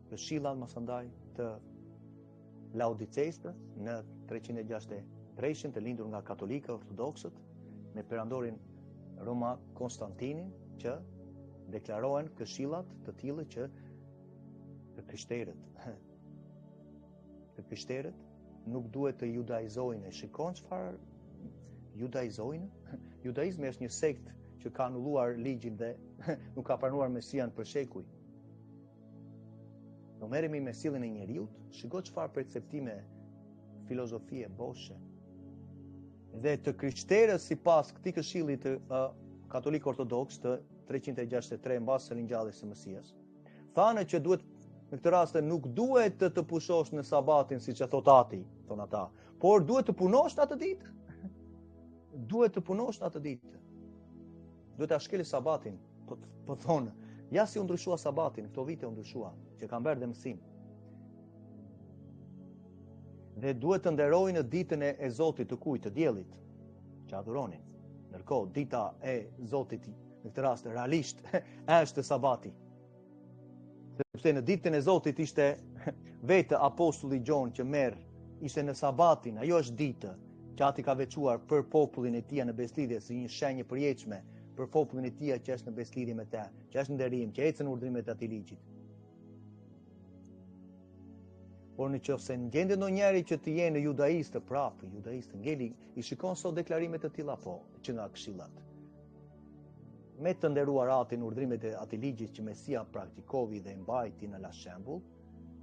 këshillat mësandaj të Laodicejtë në 363 të lindur nga katolika ortodoksët me perandorin Roma Konstantinin që deklarohen këshillat të tilla që të krishterët nuk duhet të judaizojnë. Shikon çfarë judaizojnë? Judaizmi është një sekt që ka anulluar ligjin dhe nuk ka pranuar Mesian për shekuj. Do merremi me sjelljen e njeriut, shiko çfarë perceptime filozofie boshe. Dhe të krishterët sipas këtij këshilli të katolik ortodoks të 363 mbas së ringjalljes së Mesias, thanë që duhet në këtë rast nuk duhet të pushosh në sabatin siç e thot Ati, thon ata, por duhet të punosh atë ditë. Duhet të punosh atë ditë. Duhet ta shkelësh sabatin, po thonë. Ja si u ndryshua sabatin, këto vite u ndryshua, që kanë bërë dhe mësim. Dhe duhet të nderojnë ditën e Zotit të kujt, të diellit, që adhuronin. Ndërkohë, dita e Zotit, në këtë rast realisht, është sabati. Sepse në ditën e Zotit ishte vetë apostulli Gjon që ishte në sabatin, ajo është ditë që Ati ka veçuar për popullin e tij në beslidhje si një shenjë përjetshme për popullin e tij që është në beslidhje me të, që është nderim, që ecën urdhrimet e atij ligjit. Por nëse ngjendet ndonjëri që të jenë judaistë, prapë judaistë, ngeli i shikon sot deklarimet e tilla po, që nga këshillat. Me të nderuar Atin urdhrimet e atij ligjit që Mesia praktikovi dhe mbajti në la shembull,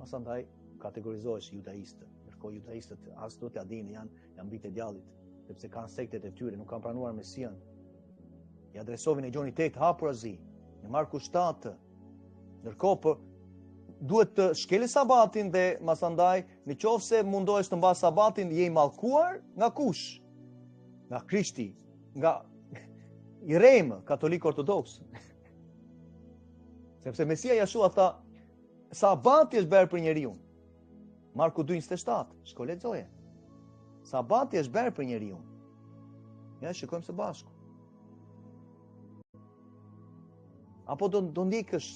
pastaj kategorizohesh judaistë. Ndërkohë judaistët as do t'ia dinë, janë bitë e djallit, sepse kanë sektet e tyre, nuk kanë pranuar Mesian. I adresovin e Gjoni 8 hapur azi, në Marku 7. Ndërkohë duhet të shkelë sabatin dhe masandaj, nëse mundohesh të mbas sabatin, je i mallkuar nga kush? Nga Krishti, nga i rejmë katolik ortodoks. Sepse Mesia Jashua tha, sabati është bërë për njeriu. Marku 2:27, shko lexoje. Sabati është bërë për njeriu. Ja, shikojmë së bashku. Apo do ndikësh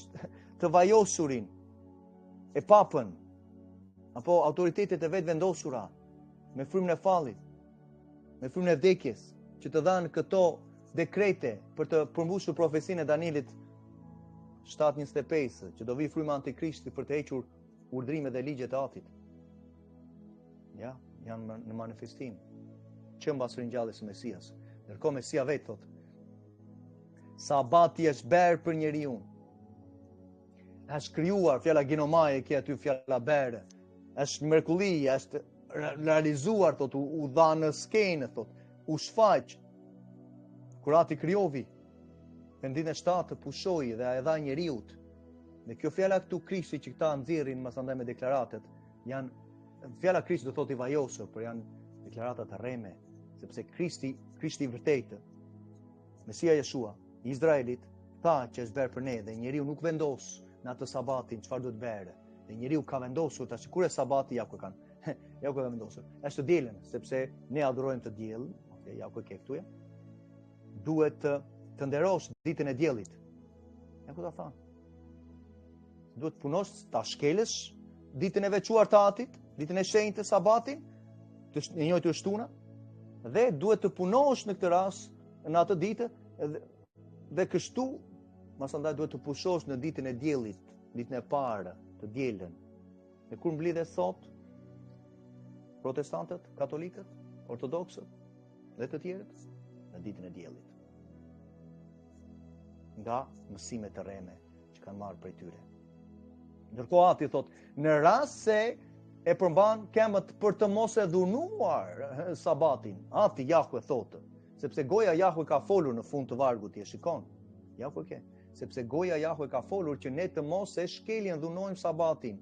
të vajosurin e papën, apo autoritetet e vetë vendosura, me frymën e fallit, me frymën e vdekjes, që të dhanë këto dekrete për të përmbushur profesinë e Danielit 7:25, që do vi fryma antikrishtit për të hequr urdhrimet dhe ligjet e Atit. Ja, janë në manifestim. Që mbas ringjalljes së Mesias. Ndërkohë Mesia vetë thotë, sabati është bërë për njeriu. Është krijuar, fjala ginomai, që aty fjala bërë. Është mrekulli, është realizuar, thotë, u dha në skenë, thotë, u shfaq. Kur Ati krijovi, në ditën e 7 pushoi dhe e dha njeriut. Dhe kjo fjala këtu Krishti që këta nxjerrin masandaj me deklaratet, janë fjala Krishti do thotë i vajosur, por janë deklarata të rreme, sepse Krishti i vërtetë, Mesia Jeshua, i Izraelit, tha që është bërë për ne dhe njeriu nuk vendos në atë sabatin çfarë duhet bërë. Dhe njeriu ka vendosur tash kur e sabati ja ku kanë. Ja ku ka vendosur. Është të dielën, sepse ne adhurojmë të diellin, okay, ja ku e ke këtu ja. Duhet të nderosh ditën e diellit. Ja ku ta thon. Duhet punosh, ta shkelësh ditën e veçuar të Atit, ditën e shenjtë të sabatin, të njëjtë shtuna, dhe duhet të punosh në këtë rast në atë ditë dhe kështu masandaj duhet të pushosh në ditën e diellit, ditën e parë të dielën. Dhe kur mblidhen sot protestantët, katolikët, ortodoksët dhe të tjerët në ditën e diellit. Nga mësimet të rreme që kanë marrë prej tyre. Ndërkohë Ati thotë, në rast se e përmban kemët për të mos e dhunuar sabatin, Ati Jahwe thotë, sepse goja Jahwe ka folur në fund të vargut, e shikon. Jahwe ke, sepse goja Jahwe ka folur që ne të mos e shkeljen dhunojmë sabatin,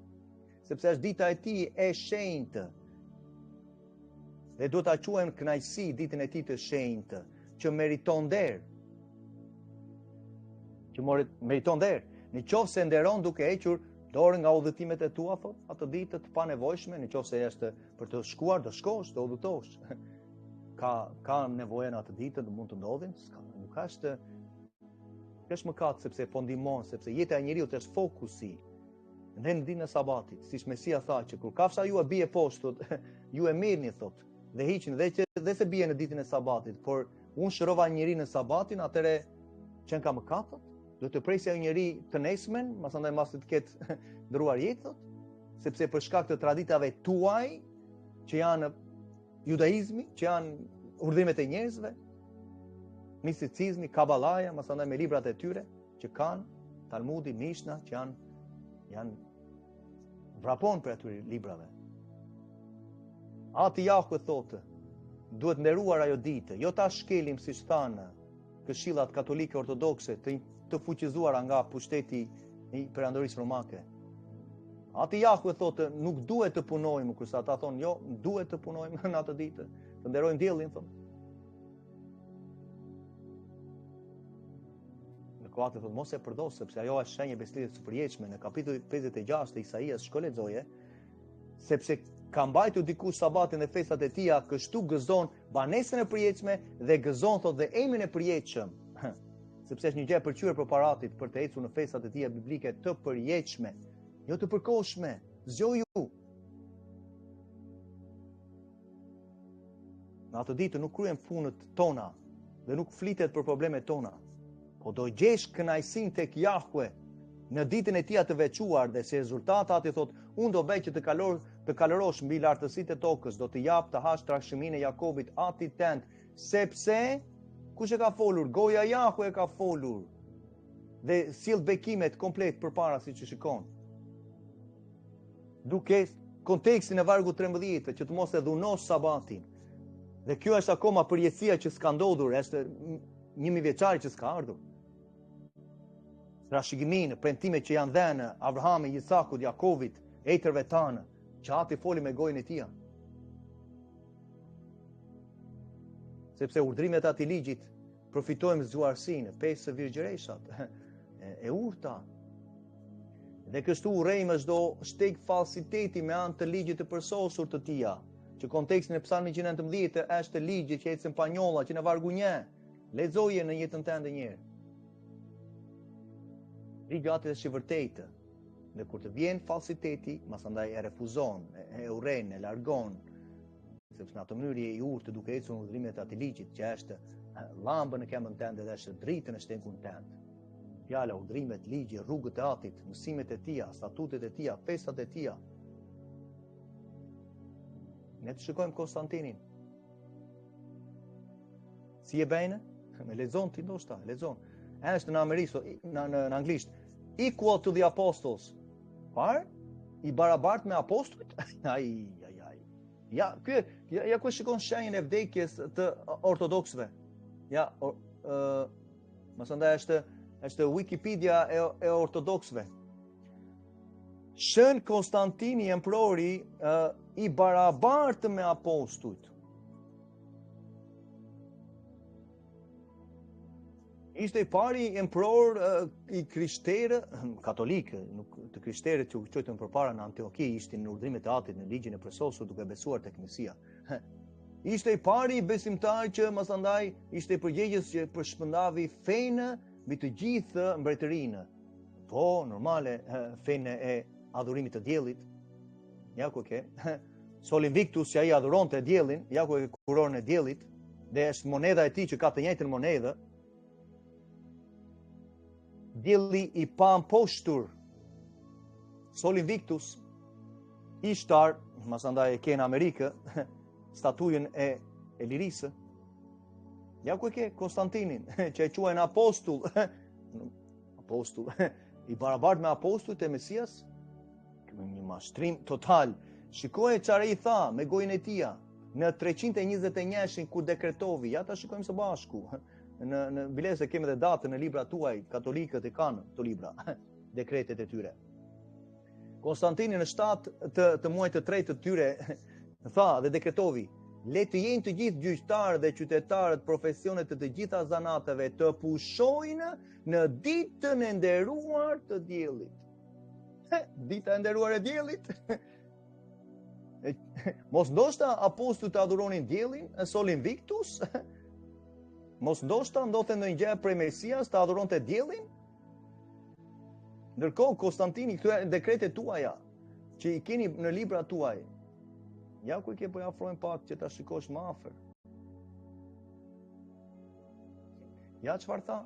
sepse është dita e Tij e shenjtë. Dhe do ta quajmë kënaqësi ditën e Tij të shenjtë, që meriton nder. Që meriton nder. Nëse nderon duke hequr dorë nga udhëtimet e tua, thot, atë ditë të panevojshme, nëse është për të shkuar, do shkosh, do udhëtosh. Ka nevojë në atë ditë, mund të ndodhin, nuk është mëkat sepse po ndihmon, sepse jeta e njeriu është fokusi. Dhe në ditën e sabatit, siç Mesia tha që kur kafsha ju e bie poshtë, thot, ju e merrni, thot, dhe hiqni dhe se bie në ditën e sabatit, por unë shërova njëri në sabatin, atëre qenë ka mëkat, thot, do të presja një njeri të nesmen, masandaj masi të ketë ndëruar jetë, thot, sepse për shkak të traditave tuaj, që janë judaizmi, që janë urdhrimet e njerëzve, misticizmi, kabalaja, masandaj me librat e tyre, që kanë, Talmudi, Mishna, që janë vrapon për atyre librave. Ati Jahve thotë, duhet nderuar ajo ditë, jo ta shkelim si thanë këshillat katolike ortodokse të fuqizuara nga pushteti i perandorisë romake. Ati Jahve thotë, nuk duhet të punojmë, kurse ata thonë, jo, duhet të punojmë në atë ditë, të nderojmë diellin, thonë. Kroati thotë mos e përdos sepse ajo është shenjë besëlidhje së përjetshme. Në kapitullin 56 të Isaias shko lexoje, sepse ka mbajtur dikush sabatin dhe festat e tija, kështu gëzon banesën e përjetshme dhe gëzon thotë dhe emrin e përjetshëm. Sepse është një gjë e pëlqyer për paratit për të ecur në festat e tija biblike të përjetshme, jo të përkohshme. Zgjoju. Në atë ditë nuk kryen punët tona dhe nuk flitet për problemet tona. Po do gjesh kënaqësinë tek Jahve në ditën e tij të veçuar dhe si rezultat aty thot, unë do bëj që të kalorosh mbi lartësitë e tokës, do të jap të hash trashëgiminë e Jakobit atit tend, sepse kush e ka folur? Goja e Jahve e ka folur. Dhe sill bekimet komplet përpara siç e shikon. Duke kontekstin e vargu 13 që të mos e dhunosh sabatin. Dhe kjo është akoma përjetësia që s'ka ndodhur, është 1000 vjeçari që s'ka ardhur. Trashëgiminë, premtimet që janë dhënë Abrahamit, Isakut, Jakovit, ejtërve tanë, që ati foli me gojën e tij. Sepse urdhrimet e atij ligjit përfitojmë zgjuarsinë, 5 virgjëreshat e urta. Dhe kështu urrejmë çdo shteg falsiteti me anë të ligjit të përsosur të tija, që kontekstin e Psalmit 119 është ligji që ecën panjolla, që në vargu 1 lexoje në jetën tënde një herë. Ligji atë është i vërtetë. Dhe kur të vjen falsiteti, masandaj e refuzon, e urren, e largon, sepse në atë mënyrë i urtë duke ecur në urdhrimet e atij ligjit, që është llambën në këmbën tënde dhe është dritën në shtegun tënd. Fjala, urdhrimet, ligji, rrugët e atit, mësimet e tija, statutet e tija, festat e tija. Ne të shikojmë Konstantinin. Si e bene? Me lexon ti ndoshta, lexon. Është në amerikisht, në anglisht, equal to the apostles. Par? I barabart me apostujt? Ai. Ja, ku shikon shenjën e vdekjes të ortodoksëve. Ja, mësandaj është Wikipedia e ortodoksëve. Shën Konstantini emperori i barabart me apostujt. Ishte i pari emperor i krishterë, katolikë, nuk të krishterët që qojtën përpara në Antioki, ishte në urdhrimet e atit, në ligjin e përsosur duke besuar tek Mesia. Ishte i pari besimtar që masandaj ishte i përgjegjës që përshpëndavi fenë mbi të gjithë mbretërinë. Po, normale, fenë e adhurimit të diellit. Ja ku ke. Sol Invictus që ai adhuronte diellin, ja ku e kuronë e diellit, dhe është monedha e tij që ka të njëjtën monedhë. Dielli i pamposhtur. Sol Invictus, Ishtar, masandaj e ke në Amerikë, statujën e lirisë. Ja ku e ke Konstantinin, që e quajnë apostull. Apostull. I barabart me apostujt e Mesias, një mashtrim total. Shikoje çfarë i tha me gojën e tij në 321-shin kur dekretovi. Ja ta shikojmë së bashku. Në bilese kemi dhe datën në libra tuaj, katolikët e kanë të libra, dekretet e tyre. Konstantini në 7 të muajit të 3 të tyre tha dhe dekretovi: le të jenë të gjithë gjyqtarët dhe qytetarët profesionet të gjitha zanateve të pushojnë në ditën e nderuar të diellit. Dita e nderuar e diellit? Mos ndoshta apostujt të adhuronin diellin, Sol Invictus? Mos ndoshta ndodhte ndonjë gjë prej Mesias të adhuronte diellin? Ndërkohë Konstantini këto dekretet tuaja që i keni në libra tuaj, ja ku i ke po afrojnë pak që ta shikosh më afër. Ja çfarë tha?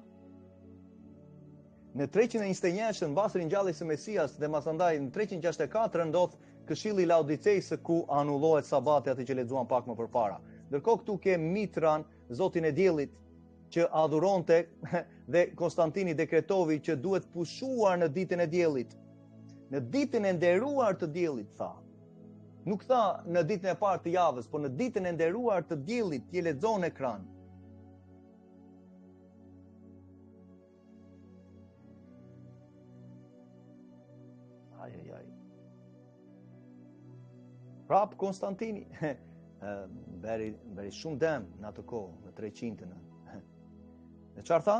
Në 321 mbas ringjalljes së Mesias dhe masandaj në 364 ndodh Këshilli i Laodicejës ku anullohet sabati, atë që lexuam pak më përpara. Ndërkohë këtu ke Mitran, zotin e diellit, që adhuronte dhe Konstantini dekretovi që duhet pushuar në ditën e diellit. Në ditën e nderuar të diellit, tha. Nuk tha në ditën e parë të javës, por në ditën e nderuar të diellit, ti e lexon në ekran. Prap Konstantini beri shumë dem në atë kohë, në 300-ën. Dhe çfarë tha?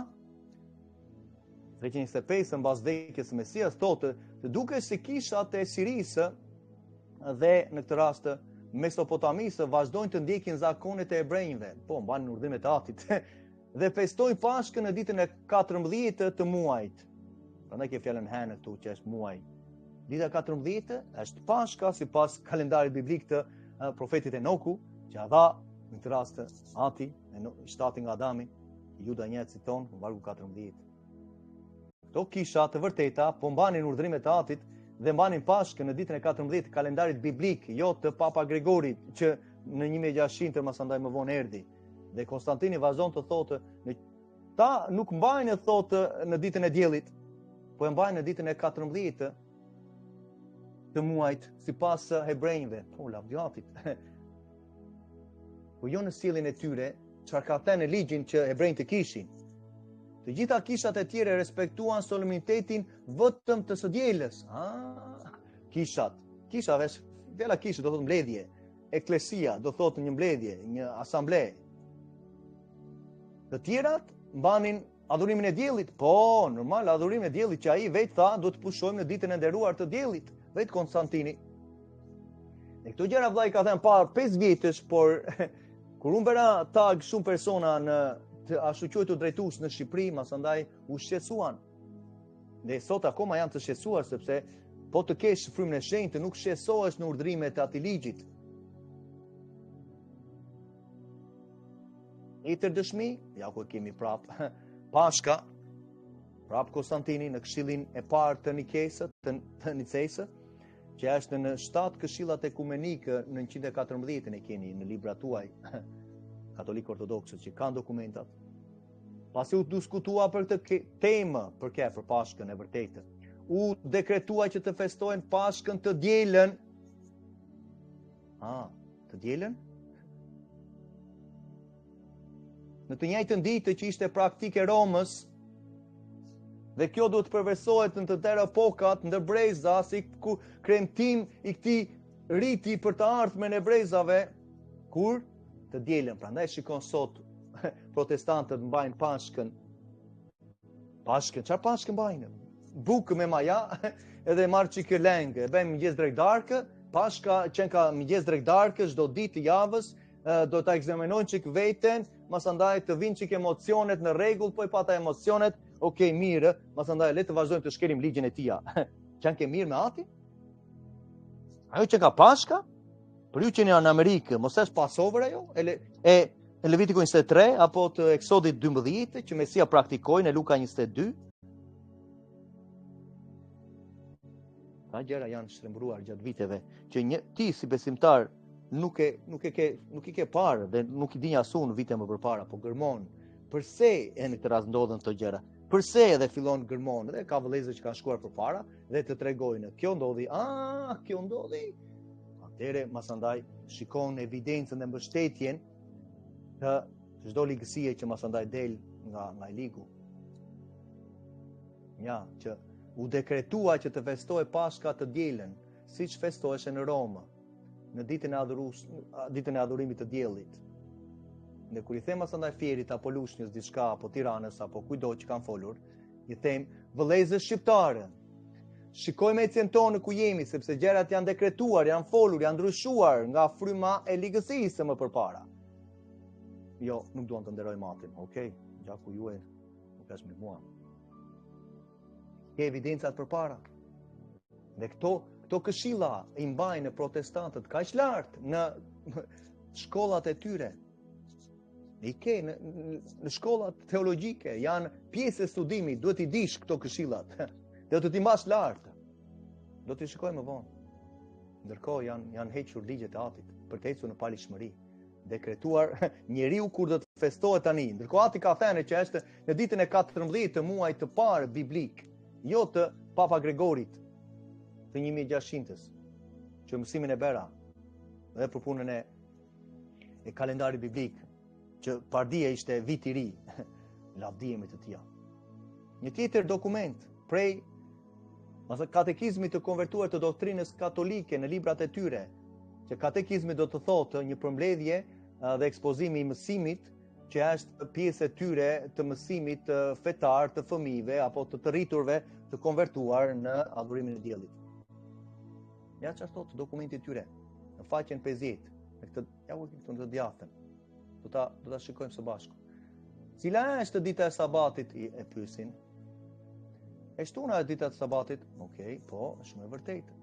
325 mbas vdekjes së Mesias thotë, të dukesh se kishat e Sirisë dhe në këtë rast Mesopotamisë vazhdojnë të ndjekin zakonet e hebrejve. Po, mbanin urdhrimet e Atit. Dhe festojnë Pashkën në ditën e 14 të muajit. Prandaj ke fjalën Hanë këtu që është muaj. Dita 14 është Pashka sipas kalendarit biblik të profetit Enoku, që dha në këtë rast Ati, shtati nga Adami, Juda njëtë citon, në vargu 14. Këto kisha të vërteta po mbanin urdhrimet e Atit dhe mbanin Pashkën në ditën e 14 të kalendarit biblik, jo të Papa Gregorit, që në 1600 të masandaj më vonë erdhi. Dhe Konstantini vazhdon të thotë, ta nuk mbajnë thotë në ditën e diellit, po e mbajnë në ditën e 14 të muajt, sipas hebrejve, po lavdjatit. Po jo në sjelljen e tyre, çfarë ka thënë në ligjin që hebrejt të kishin. Të gjitha kishat e tjera respektuan solemnitetin vetëm të së dielës. Kishat. Kishave, fjala kishë do thotë mbledhje. Eklesia do thotë një mbledhje, një asamble. Të tjerat mbanin adhurimin e diellit. Po, normal, adhurimin e diellit që ai vetë tha, do të pushojmë në ditën e nderuar të diellit. Vetë Konstantini. Dhe këto gjëra vllai ka thënë para 5 vjetësh, por kur unë bëra tag shumë persona në të ashtu quajtur drejtues në Shqipëri, masandaj u shqetësuan. Dhe sot akoma janë të shqetësuar sepse po të kesh frymën e shenjtë nuk shqetësohesh në urdhrimet e atij ligjit. I tërdëshmi, ja ku kemi prap Pashka, prap Konstantini në këshillin e parë të Nikesë, të Nicejsë, që është në 7 këshillat ekumenike në 114 e keni në libra tuaj katolik ortodoksët që kanë dokumentat. Pasi u diskutua për këtë temë, për Pashkën e vërtetë. U dekretua që të festojnë Pashkën të dielën. Të dielën? Në të njëjtën ditë që ishte praktike Romës, dhe kjo duhet të përvesohet në të tëra epokat ndër breza si kremtim i këtij riti për të ardhmen e brezave, kur të dielën. Prandaj shikon sot protestantët mbajnë Pashkën. Pashkën, çfarë Pashkën mbajnë? Bukë me maja, edhe marr çike lengë, e bëjmë mëngjes drejt darkë, Pashka që ka mëngjes drejt darkë çdo ditë të javës, do ta ekzaminojnë çik veten, masandaj të vinë çik emocionet në rregull, po i pata emocionet. Okej, mirë, masandaj le të vazhdojmë të shkelim ligjin e tija. Që ke mirë me Ati? Ajo që ka Pashka? Për ju që një në Amerikë, mos është Passover ajo? E Levitiku 23, apo të Eksodit 12, që Mesia praktikojnë e Luka 22? Ta gjëra janë shtrembruar gjatë viteve, që ti si besimtar nuk i ke parë dhe nuk i dinja asun vite më përpara, po gërmon. Përse e në këtë rast ndodhen këto gjëra? Përse edhe fillon gërmon, dhe ka vëllezër që kanë shkuar përpara dhe të tregojnë, kjo ndodhi, kjo ndodhi. Atëre masandaj shikon evidencën dhe mbështetjen të çdo ligësie që masandaj del nga ligu. Ja, që u dekretua që të festohej Pashka të dielën, siç festohej në Romë, në ditën e adhurimit të diellit. Dhe kur i them asandaj Fierit apo Lushnjës diçka, apo Tiranës apo kujdo që kanë folur, i them vëllezër shqiptarë, shikojmë ecjen tonë ku jemi, sepse gjërat janë dekretuar, janë folur, janë ndryshuar nga fryma e ligësisë më përpara. Jo, nuk duan të nderoj matin, okay? Gjaku juaj nuk është me mua. Ke evidencat përpara. Dhe këto këshilla i mbajnë protestantët kaq lart në shkollat e tyre. I ke në shkollat teologjike, janë pjesë e studimit, duhet i dish këto këshillat. Dhe do t'i mbash lart. Do t'i shikojmë më vonë. Ndërkohë janë hequr ligjet e Atit për të ecur në palishmëri. Dekretuar njeriu kur do të festohet tani. Ndërkohë Ati ka thënë që është në ditën e 14 të muajit të parë biblik, jo të Papa Gregorit të 1600-s, që mësimin e bera dhe për punën e kalendarit biblik, që pardia ishte vit i ri. Lavdijemi të tija. Një tjetër dokument prej katekizmit të konvertuar të doktrinës katolike në librat e tyre, që katekizmi do të thotë një përmbledhje dhe ekspozimi i mësimit që është pjesë e tyre të mësimit fetar të fëmijëve apo të rriturve të konvertuar në adhurimin e diellit. Ja çfarë thotë dokumenti i tyre në faqen 50, në të djathtën. Do ta shikojmë së bashku. Cila është dita e sabatit e pyesin? E shtuna e dita e sabatit? Okej, po, është shumë e vërtetë.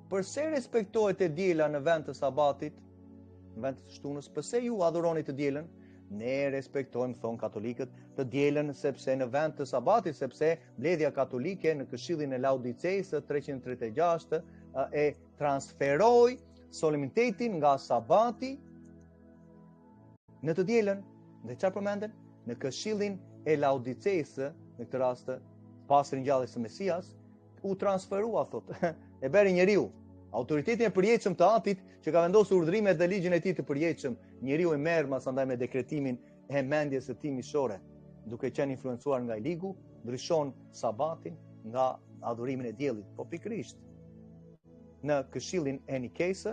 Përse respektohet e diela në vend të sabatit, në vend të shtunës? Përse ju adhuroni të dielën? Ne respektojmë, thon katolikët, të dielën sepse në vend të sabatit, sepse mbledhja katolike në Këshillin e Laodicejës 336 e transferoi solemnitetin nga sabati në të dielën. Dhe çfarë përmenden? Në Këshillin e Laodicejës, në këtë rast pas ringjalljes së Mesias, u transferua, thotë, e beri njeriu. Autoritetin e përjetshëm të Atit që ka vendosur urdhrimet dhe ligjin e tij të përjetshëm, njeriu i merr masandaj me dekretimin e mendjes së tij miqësore, duke qenë influencuar nga i ligu, ndryshon sabatin nga adhurimin e diellit. Po pikërisht në Këshillin e Nikejës,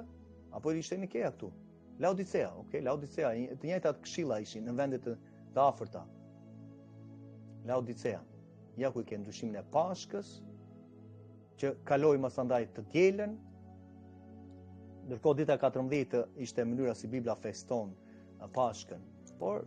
apo ishte Nikeja këtu? Laodicea, Laodicea, të njëjtat këshilla ishin në vende të afërta. Laodicea. Ja ku i ke ndryshimin e Pashkës, që kaloi masandaj të dielën. Ndërkohë dita 14 ishte mënyra si Bibla feston Pashkën. Por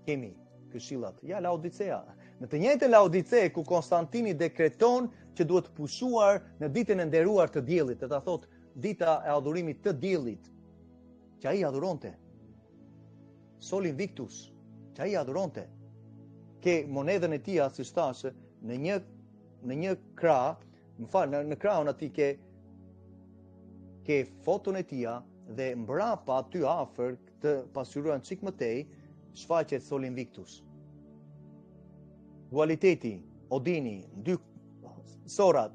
kemi këshillat. Ja Laodicea. Në të njëjtën Laodicea ku Konstantini dekreton që duhet pushuar në ditën e nderuar të diellit, ta thotë dita e adhurimit të diellit, që ai adhuronte. Sol Invictus, që ai adhuronte. Ke monedhën e tij, si thashë, në një krah, në krahun aty ke foton e tij dhe mbrapa aty afër të pasqyruar çik më tej shfaqet Sol Invictus. Dualiteti, Odini, dy Sorat,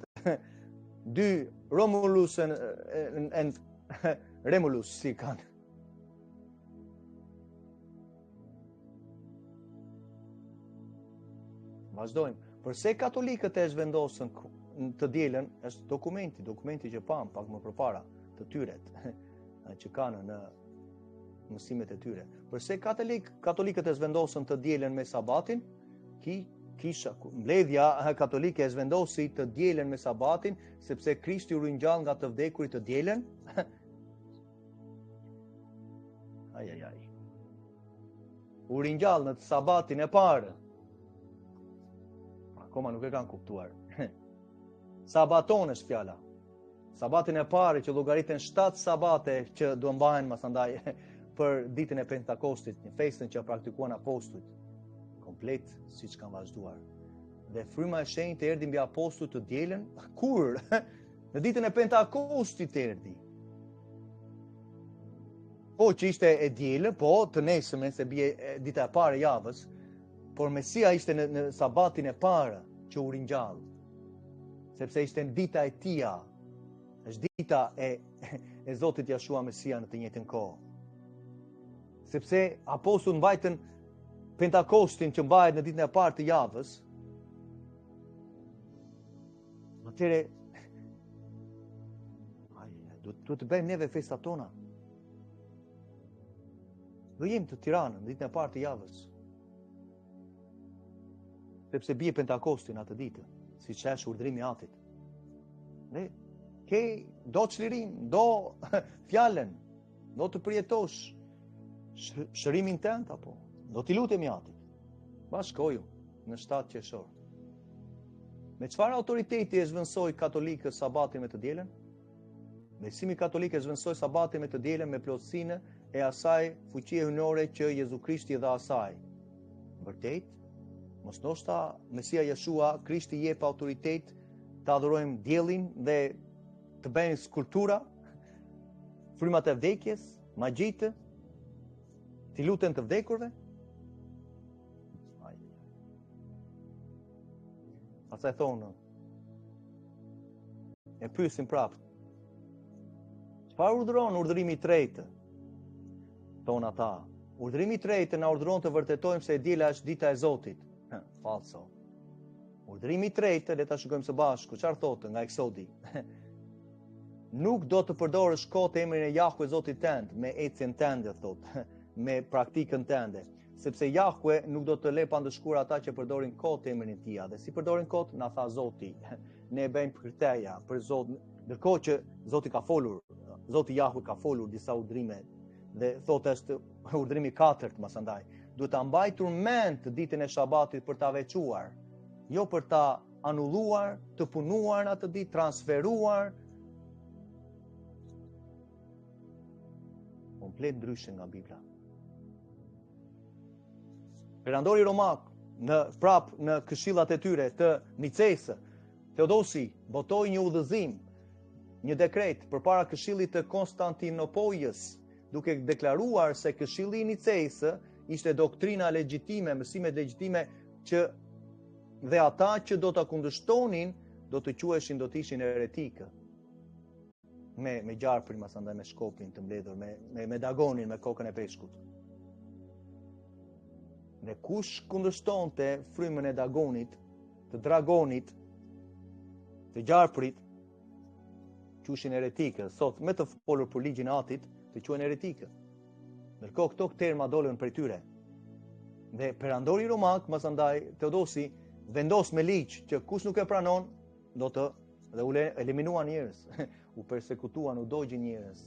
dy Romulus and Remulus si kanë. Vazhdojmë. Përse katolikët e zhvendosën të dielën, është dokumenti që pam pak më përpara të tyret, që kanë në mësimet e tyre. Përse katolikët e zhvendosën të dielën me sabatin? Mbledhja katolike e zvendosi të dielën me sabatin, sepse Krishti u ringjall nga të vdekurit të dielën. U ringjall në sabatin e parë. Akoma nuk e kanë kuptuar. Sabaton është fjala. Sabatin e parë që llogaritën 7 sabate që do mbahen masandaj për ditën e Pentakostit, një festën që praktikuan apostujt, komplet siç kanë vazhduar. Dhe fryma e shenjtë erdhi mbi apostujt të dielën kur? Në ditën e Pentakostit erdhi. Po që ishte e dielën, po të nesërmen se bie dita e parë e javës, por Mesia ishte në sabatin e parë që u ringjall. Sepse ishte në dita e tija, është dita e Zotit Jashua Mesia në të njëjtën kohë. Sepse apostujt mbajtën Pentakostin që mbahet në ditën e parë të javës, atëre duhet të bëjmë neve festat tona. Do jemi të Tiranën në ditën e parë të javës. Sepse bie Pentakostin atë ditë, siç është urdhrimi i Atit. Ne do çlirin, do fjalën, do të përjetosh shërimin tënd apo do t'i lutemi Atit. Bashkoju në 7 qershor. Me çfarë autoriteti e zhvendosoi katolikët sabatin me të dielën? Besimi katolik e zhvendosoi sabatin me të dielën me plotësinë e asaj fuqie hyjnore që Jezu Krishti dha asaj. Vërtet? Mos ndoshta Mesia Jeshua, Krishti jep autoritet të adhurojmë diellin dhe të bëjmë skulptura, frymat e vdekjes, magjitë, t'i luten të vdekurve? Pastaj thonë, e pyesin prapë, çfarë urdhëron urdhërimi i tretë? Thonë ata, urdhërimi i tretë na urdhëron të vërtetojmë se e diela është dita e Zotit. Falso. Urdhërimi i tretë, le ta shikojmë së bashku, çfarë thotë nga Eksodi? Nuk do të përdorësh kot emrin e Jahve Zotit tënd me ecjen tënde, thotë, me praktikën tënde, sepse Jahve nuk do të lë pa ndëshkuar ata që përdorin kot emrin e tij. Dhe si përdorin kot, na tha Zoti. Ne e bëjmë për teja, për Zot, ndërkohë që Zoti ka folur, Zoti Jahve ka folur disa urdhrime dhe thotë është urdhrimi i katërt masandaj. Duhet ta mbajtur mend ditën e Shabatit për ta veçuar, jo për ta anulluar, të punuar atë ditë, transferuar. Komplet ndryshe nga Bibla. Perandori Romak në këshillat e tyre të Nicejës, Theodosi botoi një udhëzim, një dekret përpara këshillit të Konstantinopojës, duke deklaruar se këshilli i Nicejës ishte doktrina legjitime, mësimet legjitime që dhe ata që do ta kundërshtonin do të quheshin, do të ishin heretikë. Me gjarprin, masandaj me shkopin të mbledhur, me dagonin, me kokën e peshkut. Dhe kush kundërshtonte frymën e dagonit, të dragonit, të gjarprit, quheshin heretikë. Sot me të folur për ligjin e Atit, të quhen heretikë. Ndërkohë këto terma dolën prej tyre. Dhe perandori Romak, masandaj Theodosi, vendos me ligj që kush nuk e pranon, do të dhe u eliminuan njerëz. U persekutuan, u dogjin njerëz.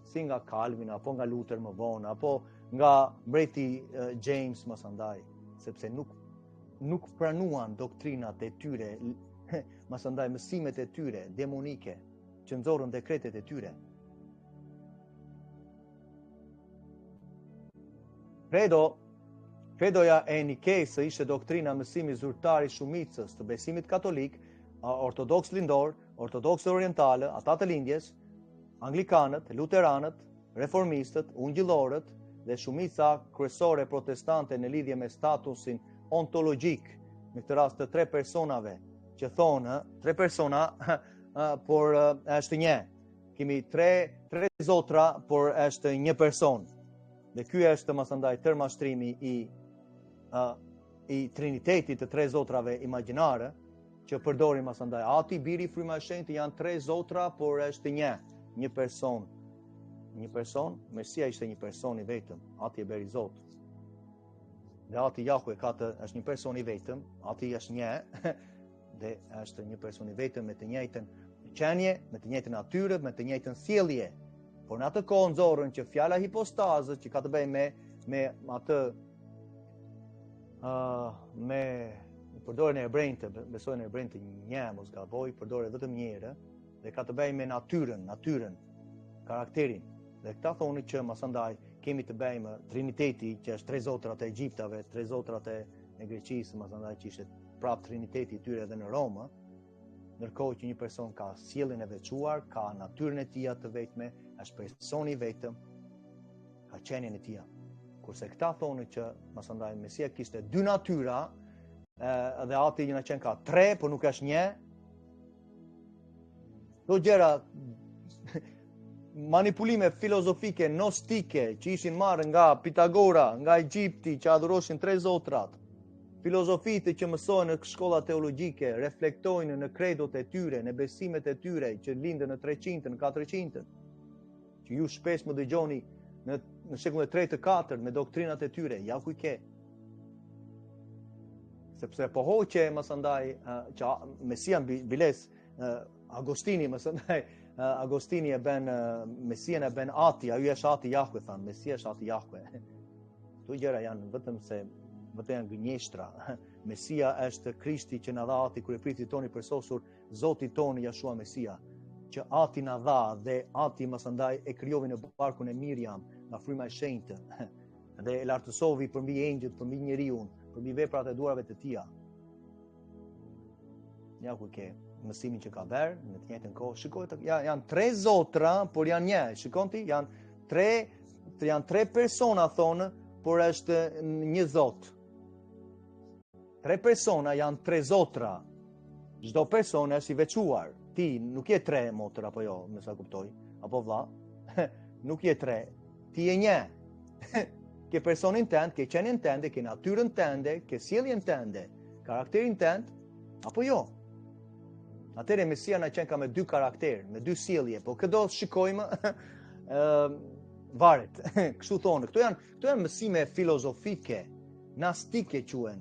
Si nga Calvin, apo nga Luther më vonë, apo nga mbreti James masandaj, sepse nuk pranuan doktrinat e tyre, masandaj mësimet e tyre demonike, që nxorën dekretet e tyre. Credoja e Nikejës ishte doktrina mësimi zyrtar i shumicës të besimit katolik, ortodoks lindor, ortodoks orientalë, ata të lindjes, anglikanët, luteranët, reformistët, ungjillorët dhe shumica kryesore protestante në lidhje me statusin ontologjik, në këtë rast të tre personave, që thonë, tre persona, por është një. Kemi tre zotra, por është një person. Dhe ky është masandaj tërmashtrimi i trinitetit të tre zotrave imagjinare, që përdorin masandaj Ati, Biri, Fryma e Shenjtë, janë tre zotra, por është një person. Një person, Mesia ishte një person i vetëm, Ati e beri Zot. Dhe Ati Jahve është një person i vetëm, Ati është një, dhe është një person i vetëm me të njëjtën qenje, me të njëjtën natyrë, me të njëjtën sjellje. Por në atë kohë nxorën që fjala hipostazë, që ka të bëjë me atë me përdoren e hebrejtë, besojnë e hebrejtë një, mos gaboj, përdoren vetëm njëherë, dhe ka të bëjë me natyrën, karakterin. Dhe këta thonë që masandaj kemi të bëjmë me Triniteti, që është tre zotrat e Egjiptave, tre zotrat e Greqisë, masandaj që ishte prap Triniteti i tyre edhe në Romë, ndërkohë që një person ka sjelljen e veçuar, ka natyrën e tij të vetme, është personi i vetëm, ka qenien e tij. Kurse këta thonë që masandaj Mesia kishte dy natyra, dhe Ati në qenë ka tre, por nuk është një. Do gjëra manipulime filozofike, gnostike, që ishin marrë nga Pitagora, nga Egjipti, që adhuroshin tre zotrat. Filozofitë që mësojnë në shkolla teologjike, reflektojnë në kredot e tyre, në besimet e tyre, që lindën në 300, në 400, që ju shpesh më dëgjoni në shekullin e 3 të 4 me doktrinat e tyre, ja ku i ke. Sepse po hoqe masandaj që Mesia biles Agostini masandaj Agostini e ben Mesien e ben Ati, ajo është Ati Jahve thanë, Mesia është Ati Jahve. Këto gjëra janë vetëm janë gënjeshtra, Mesia është Krishti që na dha ati kur e priti toni përsosur, Zoti toni Jashua Mesia, që ati na dha dhe ati masandaj e krijovi në barkun e Miriam nga fryma e shenjtë dhe e lartësovi përmbi engjëlt, përmbi njeriun, përmbi veprat e duarve të tia. Ja ku ke mësimin që ka bërë në të njëjtën kohë. Shikoj, janë 3 zotra, por janë një. Shikon ti, janë 3 persona thonë, por është një Zot. 3 persona janë 3 zotra. Çdo person është i veçuar. Ti nuk je 3 motër apo jo, me sa kuptoj, apo vlla. Nuk je 3. Ti je një. Ke personin tënd, ke qenien tënde, ke natyrën tënde, ke sjelljen tënde, karakterin tënd, apo jo. Atëre Mesia na qenë ka me 2 karakter, me 2 sjellje, po këdo shikojmë varet. Kështu thonë, këto janë mësime filozofike, nastike quhen,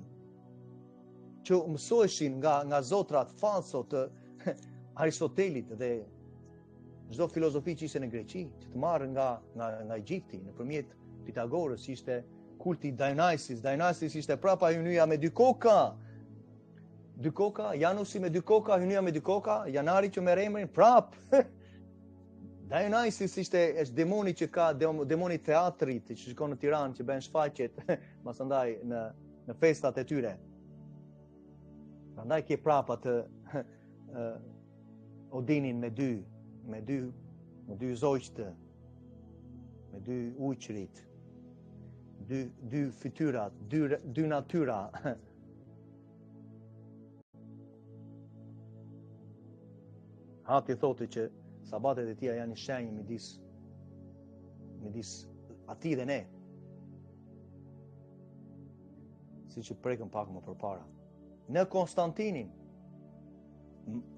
që mësoheshin nga zotrat falso të Aristotelit dhe çdo filozofi që ishte në Greqi, që të marrën nga Egjipti, nëpërmjet Pitagorës, ishte kulti Dionysus. Dionysus ishte prapa hynia me 2 koka. 2 koka, Janusi me 2 koka, hynia me 2 koka, Janari që merr emrin prap. Dionysus është demoni që ka, demoni teatrit që shikon në Tiranë, që bën shfaqjet, masandaj në festat e tyre. Prandaj ke prapa të Odinin me dy zogjtë, me 2 ujqrit, 2 fytyrat, 2 natyra. Hati thotë që sabatet e tia janë një shenjë midis ati dhe ne. Si që prekëm pak më përpara. Në Konstantinin,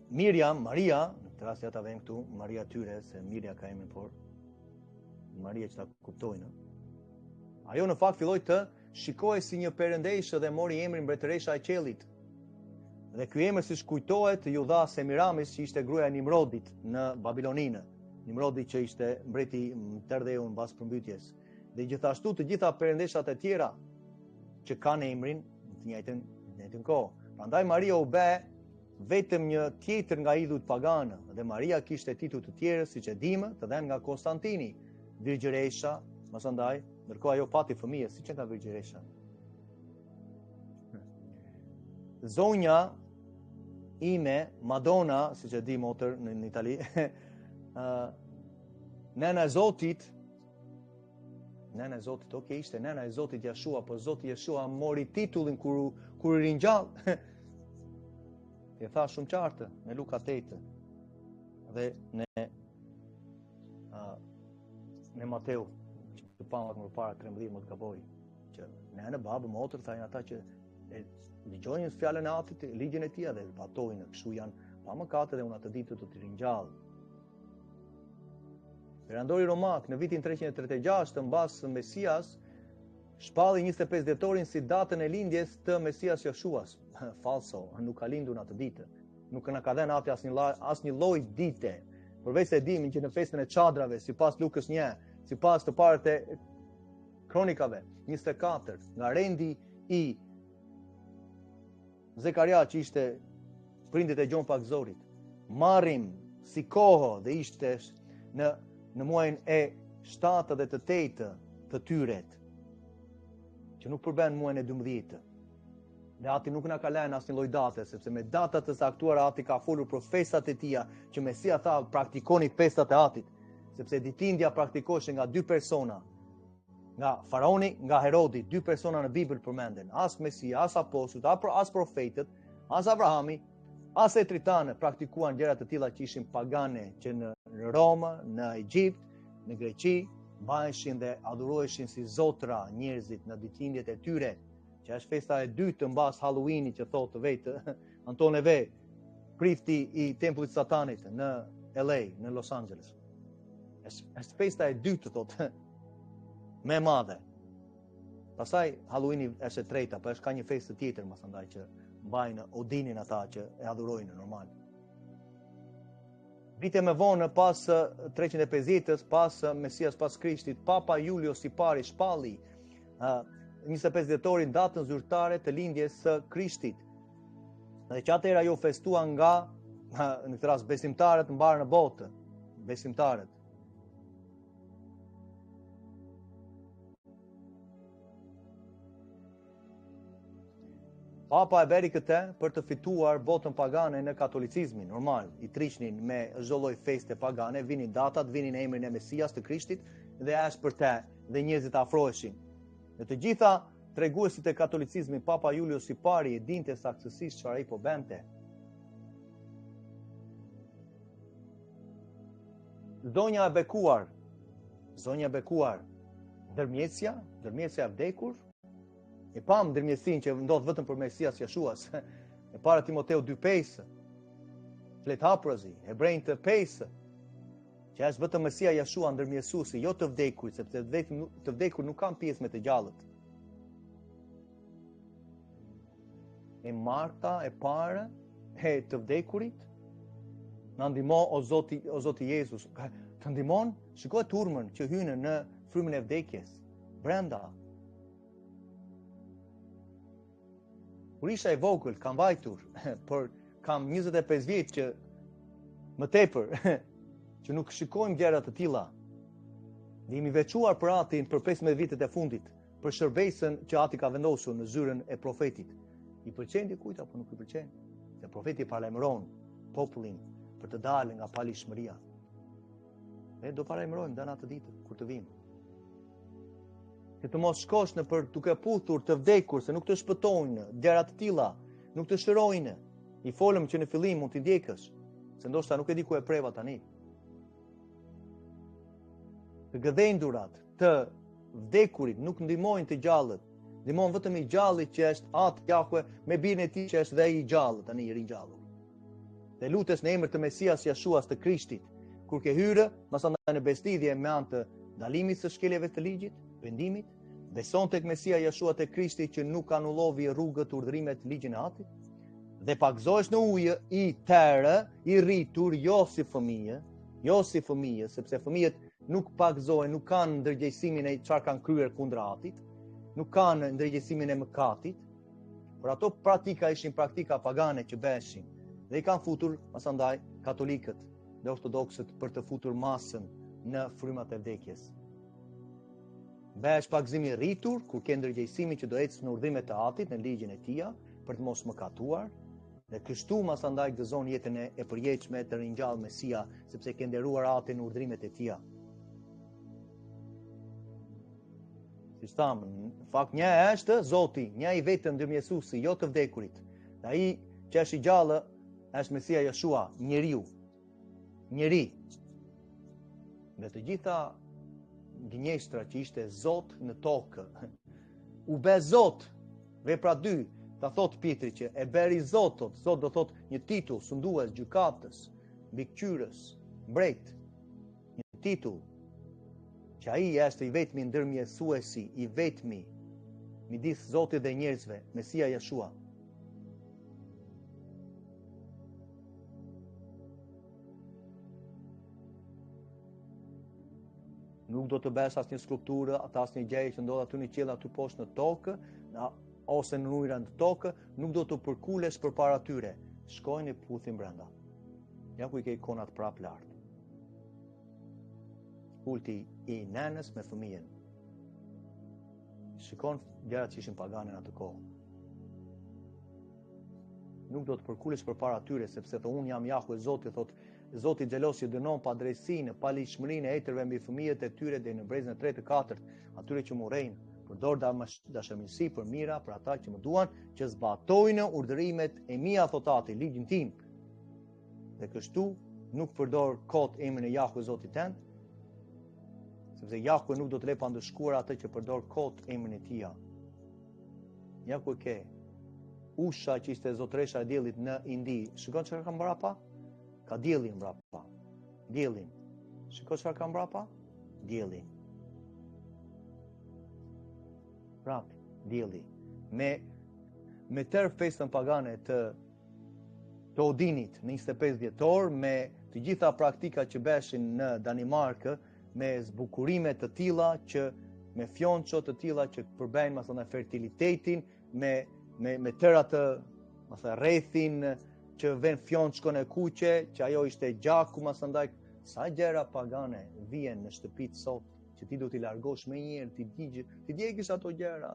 Miriam, Maria, në këtë rast ja ta vëmë këtu, Maria tyre, se Mirja ka emrin, por Maria që ta kuptojnë. Ajo në fakt filloi të shikohej si një perëndeshë dhe mori emrin mbretëresha e qiellit. Dhe ky emër si kujtohet ju dha Semiramis, që ishte gruaja e Nimrodit në Babiloninë. Nimrodi që ishte mbreti tërdheu mbas përmbytjes. Dhe gjithashtu të gjitha perëndeshat e tjera që kanë emrin në të njëjtën kohë. Prandaj Maria u bë vetëm një tjetër nga idhujt paganë, dhe Maria kishte titull të tjerë, siç e dimë, të dhënë nga Konstantini, Virgjëresha, masandaj, ndërkohë ajo pati fëmijë, siç e ka Virgjëresha. Zonja ime, Madonna, siç e di motër në Itali, nëna e Zotit, ishte nëna e Zotit Jashua, por Zoti Jashua mori titullin kur ringjall. E tha shumë qartë në Luka 8 dhe në Mateu, që pamat më para 13 më të gaboj, që nëna, babë, motër, thajnë ata që dëgjojnë fjalën e Atit, ligjin e tij dhe zbatojnë, kështu janë pa mëkate dhe unë atë ditë do të ringjall. Perandori Romak në vitin 336 mbas Mesias shpalli 25 dhjetorin si datën e lindjes të Mesias Joshuas. Falso, nuk ka lindur në atë ditë. Nuk na ka dhënë Ati asnjë lloj dite. Përveç se dimin që në festën e çadrave, sipas Lukës 1, sipas të parët e Kronikave 24, nga rendi i Zekaria që ishte prindit e Gjon Pakzorit, marrim si kohë dhe ishte në muajin e 7 dhe të 8 të tyret, që nuk përben muajin e 12. Dhe Ati nuk na ka lënë asnjë lloj date, sepse me datat të saktuara Ati ka folur për festat e tija, që Mesia tha praktikoni festat e Atit, sepse ditindja praktikohej nga 2 persona, nga Faraoni, nga Herodi, 2 persona në Bibël përmenden, as Mesia, as apostujt, as profetët, as Abrahami, as e tritanë praktikuan gjëra të tilla që ishin pagane, që në Roma, në Egjipt, në Greqi, mbaheshin dhe adhuroheshin si zotra njerëzit në ditëlindjet e tyre, që është festa e dytë mbas Halloweenit, që thotë vetë Anton Eve, prifti i tempullit satanit në LA, në Los Angeles. Është festa e dytë, thotë, me madhe. Pastaj Halloweeni është e treta, po është ka një festë tjetër, masandaj, që mbajnë Odinin ata që e adhurojnë normal. Vite më vonë, pas 350-s, pas Mesias, pas Krishtit, Papa Julius i pari shpalli 25 dhjetorin datën zyrtare të lindjes së Krishtit. Dhe që atëherë ajo festuan nga, në këtë rast, besimtarët mbarë në botë. Besimtarët. Papa e beri këtë për të fituar botën pagane në katolicizmin, normal, i trishnin me çdo lloj feste pagane, vinin datat, vinin emrin e Mesias të Krishtit dhe as për te dhe njerëzit afroheshin. Në të gjitha treguesit e katolicizmit, Papa Julius i pari e dinte saktësisht çfarë ai po bente. Zonja e bekuar, ndërmjetësja e vdekur, e pam ndërmjetësinë që ndodh vetëm për Mesias Jeshuas. E para Timoteu 2:5, flet haprazi, Hebrejnë të 5, që është vetëm Mesia Jeshua ndërmjetësuesi, jo të vdekurit, sepse të vdekur nuk kanë pjesë me të gjallët. E Marta e parë e të vdekurit, na ndihmo o Zoti Jezus. Të ndihmon, shikoj turmën që hynë në frymën e vdekjes, brenda. Kur isha i vogël, kam vajtur, por kam 25 vjet që më tepër, që nuk shikojmë gjëra të tilla. Ne jemi veçuar për atin për 15 vitet e fundit, për shërbesën që ati ka vendosur në zyrën e profetit. I pëlqen dikujt apo nuk i pëlqen? Se profeti paralajmëron popullin për të dalë nga palishmëria. Ne do paralajmërojmë dana të ditë kur të vijmë. Që të mos shkosh në për duke puthur të vdekur, se nuk të shpëtojnë, gjëra të tilla, nuk të shërojnë. I folëm që në fillim mund t'i ndjekësh, se ndoshta nuk e di ku e preva tani. Të gëdhendurat, të vdekurit nuk ndihmojnë të gjallët, ndihmon vetëm i gjalli që është atë Jahve me birin e tij që është dhe i gjallë, tani i ringjallur. Dhe lutesh në emër të Mesias Jeshuas të Krishtit, kur ke hyrë, mos andaj në bestidhje me anë të ndalimit së shkeljeve të ligjit, vendimit, beson tek Mesia Jeshua të Krishtit që nuk anullovi rrugët urdhrimet ligjin e atit, dhe pakzohesh në ujë i terë, i rritur, jo si fëmijë, sepse fëmijët nuk pakzohen, nuk kanë ndërgjegjësimin e çfarë kanë kryer kundër atit, nuk kanë ndërgjegjësimin e mëkatit, por ato praktika ishin praktika pagane që beshin, dhe i kanë futur pasandaj katolikët dhe ortodoksët për të futur masën në frymat e vdekjes. Besh pagzimi rritur, kur ke ndërgjegjësimin që do ecë në urdhrimet e atit, në ligjin e tija, për të mos mëkatuar, dhe kështu masandaj gëzon jetën e përjetshme të ringjallë Mesia, sepse ke nderuar atin në urdhrimet e tija. Si thamë, në fakt një është Zoti, një i vetëm ndërmjetësuesi, jo të vdekurit. Dhe ai që është i gjallë është Mesia Jeshua, njeri. Dhe të gjitha gënjeshtra që ishte Zot në tokë, u be Zot, vepra 2, ta thot Pietri që e beri Zotot, Zot do thot një titull, sundues, gjykatës, mbikëqyrës, mbret, një titull, që ai është i vetmi ndërmjetësuesi, i vetmi midis Zotit dhe njerëzve, Mesia Jeshua. Nuk do të bësh asnjë skulpturë, asnjë gjë që ndodh aty në qiell, aty poshtë në tokë, ose në ujëra në tokë, nuk do të përkulesh përpara tyre. Shkojnë i puthin brenda. Ja ku i ke ikonat prap lart. Kulti i nënës me fëmijën. Shikon gjërat që ishin pagane në atë kohë. Nuk do të përkulesh përpara tyre, sepse unë jam Jahve Zoti, thot Zoti xhelos që dënon pa drejtsinë, pa ligjshmërinë e etërve mbi fëmijët e tyre deri në brezën e 3 të 4, atyre që morrejnë, përdor dashamirësi për mira për ata që më duan, që zbatojnë urdhërimet e mia, thot Ati, ligjin tim. Dhe kështu nuk përdor kot emrin e Jahve Zotit tënd, sepse Jahve nuk do të lë pa ndëshkuar atë që përdor kot emrin e Tij. Ja ku ke usha që ishte zotresha e diellit në Indi. Shikon çfarë ka mbrapa? Ka diellin mbrapa. Diellin. Shikoj çfarë ka mbrapa? Diellin. Prap, dielli. Me tërë festën pagane të Odinit në 25 dhjetor, me të gjitha praktika që beshin në Danimarkë, me zbukurime të tilla që me fjonço të tilla që përbëjnë masandaj fertilitetin, me tëra të rrethin që vën fjonçkon e kuqe, që ajo ishte gjaku masandaj. Sa gjëra pagane vjen në shtëpitë sot që ti do t'i largosh me njëherë, ti djegësh ato gjëra,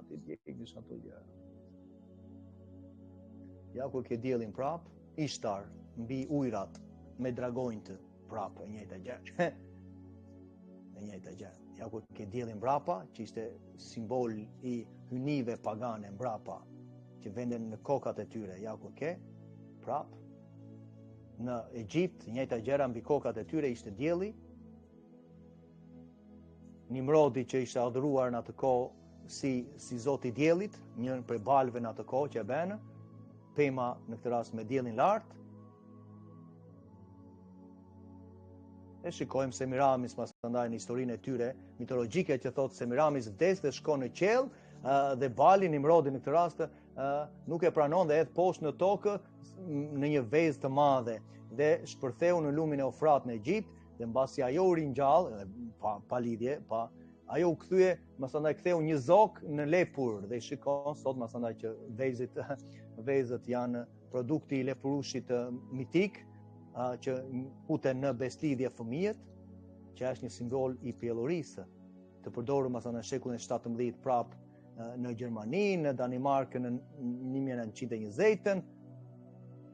Ja kur ke diellin prap, Ishtar mbi ujrat me dragonjtë prap e njëjta gjë. E njëjta gjë. Ja kur ke diellin mbrapa, që ishte simbol i hynive pagane mbrapa, që venden në kokat e tyre, ja kur ke prap në Egjipt, njëjta gjëra mbi kokat e tyre ishte dielli. Nimrodi që ishte adhuruar në atë kohë si zoti i diellit, njën prej balëve në atë kohë që e bënë, pema në këtë rast me diellin lart. E shikojmë Semiramis pastaj në historinë e tyre mitologjike që thotë Semiramis vdes dhe shkon në qiell, dhe Bali Nimrodi në këtë rast nuk e pranon dhe edh poshtë në tokë në një vezë të madhe dhe shpërtheu në lumin e Ofrat në Egjipt, dhe mbasi ajo u ringjall pa lidhje, ajo u kthye, ktheu një zog në lepur dhe shikon sot që vezët janë produkti i lepurushit mitik që puten në beslidhje fëmijët, që është një simbol i pjellurisë, të përdorur në shekullin e 17 prap në Gjermani, në Danimarkën në 1920-ën,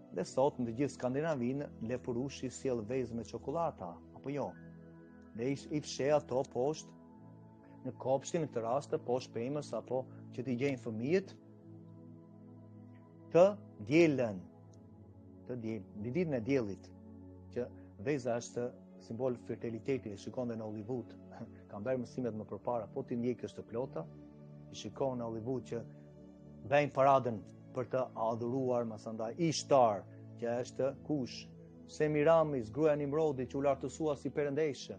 dhe sot në të gjithë Skandinavinë lepurushi sjell vezë me çokoladata, apo jo. Dhe i fsheh ato poshtë në kopshtin, në këtë rast poshtë pemës, apo që t'i gjejnë fëmijët të dielën, në ditën e diellit, që veza është simbol fertiliteti, shikon dhe në Hollywood, kam bërë mësimet më përpara, po t'i ndjekësh të plota, i shikon në Hollywood që bëjnë paradën për të adhuruar Ishtar, që është kush? Semiramis, gruaja e Nimrodit, që u lartësua si perëndeshë.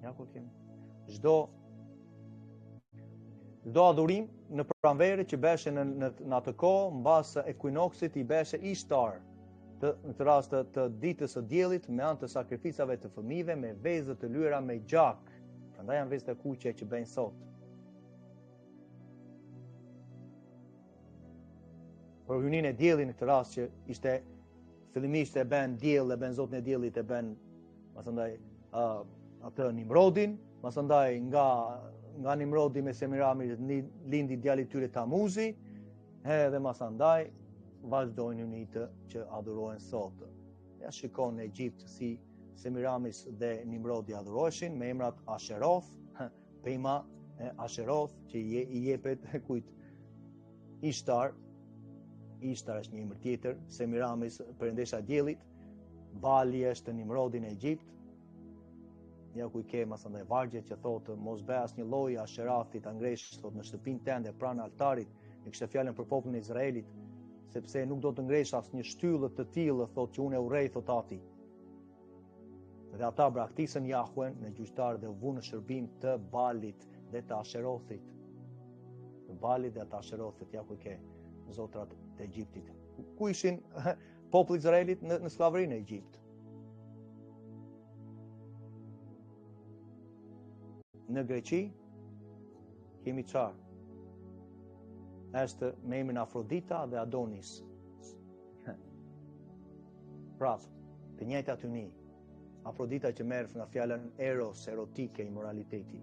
Ja ku kemi. Çdo adhurim në pranverë që beshe në atë kohë, mbas ekuinoksit i beshe Ishtar, në këtë rast të ditës së diellit, me anë të sakrificave të fëmijëve, me vezë të lyera me gjak. Prandaj janë vezë të kuqe që bëjnë sot. Për hynin e diellit në këtë rast që ishte fillimisht e bën diell, e bën zotin e diellit, e bën atë Nimrodin, pastaj nga Nimrodi me Semiramis lindi djali i tyre Tamuzi, edhe pastaj vazhdojnë hynit që adhurohen sot. Ja shikon në Egjipt si Semiramis dhe Nimrodi adhuroheshin me emrat Asheroth, pema Asheroth që i jepet kujt? Ishtar është një emër tjetër, Semiramis perëndesha e diellit, Bali është Nimrodi në Egjipt. Ja ku i ke masandaj vargje që thotë mos bëj asnjë lloj asherathi ta ngresh thotë në shtëpinë tënde pranë altarit, e kishte fjalën për popullin e Izraelit, sepse nuk do të ngresh asnjë shtyllë të tillë thotë që unë e urrej thotë ati. Dhe ata braktisën Jahuen në gjyqtar dhe u vunë në shërbim të Balit dhe të Asherothit. Të Balit dhe të Asherothit, ja ku i ke zotrat të Egjiptit. Ku ishin populli i Izraelit në slavërinë në Egjipt? Në Greqi kemi çfarë? Është me emrin Afrodita dhe Adonis. Prap, të njëjtat hyni. Afrodita që merr nga fjala eros, erotike, immoraliteti.